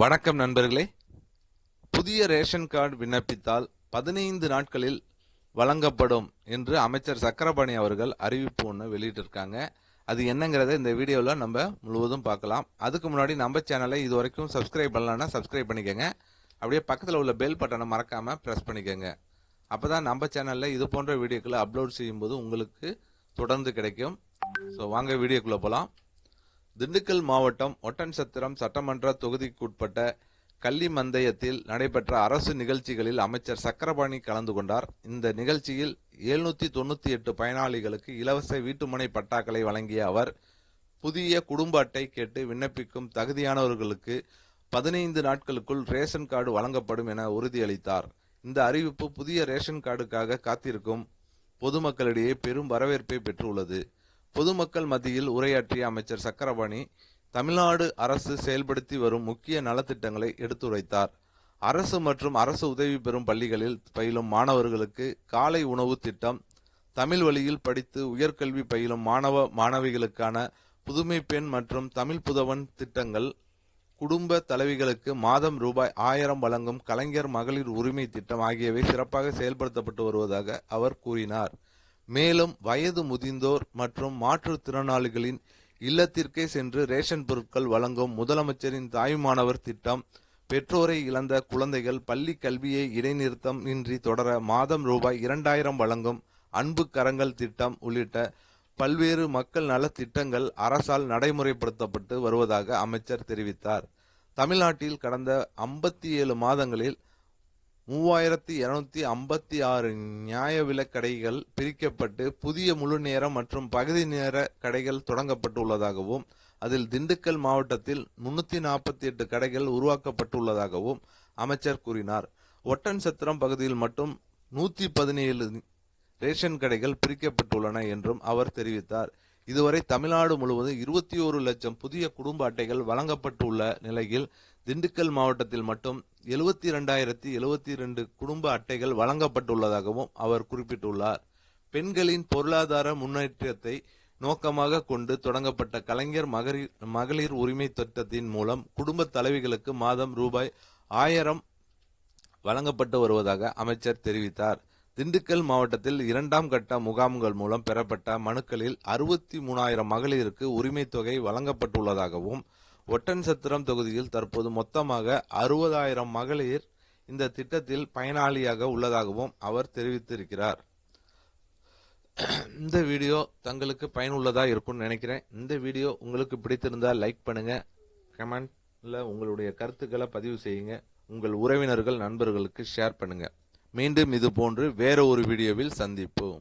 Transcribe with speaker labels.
Speaker 1: வணக்கம் நண்பர்களே. புதிய ரேஷன் கார்டு விண்ணப்பித்தால் 15 நாட்களில் வழங்கப்படும் என்று அமைச்சர் சக்கரபாணி அவர்கள் அறிவிப்பு ஒன்று வெளியிட்டிருக்காங்க. அது என்னங்கிறத இந்த வீடியோவில் நம்ம முழுவதும் பார்க்கலாம். அதுக்கு முன்னாடி நம்ம சேனலை இது வரைக்கும் சப்ஸ்கிரைப் பண்ணலன்னா சப்ஸ்கிரைப் பண்ணிக்கோங்க. அப்படியே பக்கத்தில் உள்ள பெல் பட்டனை மறக்காமல் ப்ரெஸ் பண்ணிக்கோங்க. அப்போ தான் நம்ம சேனலில் இது போன்ற வீடியோக்களை அப்லோட் செய்யும்போது உங்களுக்கு தொடர்ந்து கிடைக்கும். ஸோ வாங்க வீடியோக்குள்ளே போகலாம். திண்டுக்கல் மாவட்டம் ஒட்டன்சத்திரம் சட்டமன்ற தொகுதிக்குட்பட்ட கள்ளிமந்தயத்தில் நடைபெற்ற அரசு நிகழ்ச்சிகளில் அமைச்சர் சக்கரபாணி கலந்து கொண்டார். இந்த நிகழ்ச்சியில் 798 பயனாளிகளுக்கு இலவச வீட்டுமனை பட்டாக்களை வழங்கிய அவர், புதிய குடும்ப அட்டை கேட்டு விண்ணப்பிக்கும் தகுதியானவர்களுக்கு 15 நாட்களுக்குள் ரேஷன் கார்டு வழங்கப்படும் என உறுதியளித்தார். இந்த அறிவிப்பு புதிய ரேஷன் கார்டுக்காக காத்திருக்கும் பொதுமக்களிடையே பெரும் வரவேற்பை பெற்றுள்ளது. பொதுமக்கள் மத்தியில் உரையாற்றிய அமைச்சர் சக்கரபாணி, தமிழ்நாடு அரசு செயல்படுத்தி வரும் முக்கிய நலத்திட்டங்களை எடுத்துரைத்தார். அரசு மற்றும் அரசு உதவி பெறும் பள்ளிகளில் பயிலும் மாணவர்களுக்கு காலை உணவு திட்டம், தமிழ் வழியில் படித்து உயர்கல்வி பயிலும் மாணவ மாணவிகளுக்கான புதுமை பெண் மற்றும் தமிழ் புதவன் திட்டங்கள், குடும்ப தலைவிகளுக்கு மாதம் ரூபாய் 1000 வழங்கும் கலைஞர் மகளிர் உரிமை திட்டம் ஆகியவை சிறப்பாக செயல்படுத்தப்பட்டு வருவதாக அவர் கூறினார். மேலும் வயது முதிர்ந்தோர் மற்றும் மாற்றுத்திறனாளிகளின் இல்லத்திற்கே சென்று ரேஷன் பொருட்கள் வழங்கும் முதலமைச்சரின் தாய்மானவர் திட்டம், பெற்றோரை இழந்த குழந்தைகள் பள்ளி கல்வியை இடைநிறுத்தம் இன்றி தொடர மாதம் ரூபாய் 2000 வழங்கும் அன்பு கரங்கள் திட்டம் உள்ளிட்ட பல்வேறு மக்கள் நல திட்டங்கள் அரசால் நடைமுறைப்படுத்தப்பட்டு வருவதாக அமைச்சர் தெரிவித்தார். தமிழ்நாட்டில் கடந்த 57 மாதங்களில் 3256 நியாய விலைக் கடைகள் பிரிக்கப்பட்டு புதிய முழு நேர மற்றும் பகுதி நேர கடைகள் தொடங்கப்பட்டுள்ளதாகவும், அதில் திண்டுக்கல் மாவட்டத்தில் 348 கடைகள் உருவாக்கப்பட்டுள்ளதாகவும் அமைச்சர் கூறினார். ஒட்டன்சத்திரம் பகுதியில் மட்டும் 117 ரேஷன் கடைகள் பிரிக்கப்பட்டுள்ளன என்றும் அவர் தெரிவித்தார். இதுவரை தமிழ்நாடு முழுவதும் 21 லட்சம் புதிய குடும்ப அட்டைகள் வழங்கப்பட்டுள்ள நிலையில் திண்டுக்கல் மாவட்டத்தில் மட்டும் 72,072 குடும்ப அட்டைகள் வழங்கப்பட்டுள்ளதாகவும் அவர் குறிப்பிட்டுள்ளார். பெண்களின் பொருளாதார முன்னேற்றத்தை நோக்கமாக கொண்டு தொடங்கப்பட்ட கலைஞர் மகளிர் உரிமை திட்டத்தின் மூலம் குடும்ப தலைவிகளுக்கு மாதம் ரூபாய் 1000 வழங்கப்பட்டு வருவதாக அமைச்சர் தெரிவித்தார். திண்டுக்கல் மாவட்டத்தில் 2ஆம் கட்ட முகாம்கள் மூலம் பெறப்பட்ட மனுக்களில் 63,000 மகளிருக்கு உரிமை தொகை வழங்கப்பட்டுள்ளதாகவும், ஒட்டன்சத்திரம் தொகுதியில் தற்போது மொத்தமாக 60,000 மகளிர் இந்த திட்டத்தில் பயனாளியாக உள்ளதாகவும் அவர் தெரிவித்திருக்கிறார். இந்த வீடியோ தங்களுக்கு பயனுள்ளதா இருக்கும்னு நினைக்கிறேன். இந்த வீடியோ உங்களுக்கு பிடித்திருந்தால் லைக் பண்ணுங்க, கமெண்ட்ல உங்களுடைய கருத்துக்களை பதிவு செய்யுங்க, உங்கள் உறவினர்கள் நண்பர்களுக்கு ஷேர் பண்ணுங்க. மீண்டும் இது போன்று வேற ஒரு வீடியோவில் சந்திப்போம்.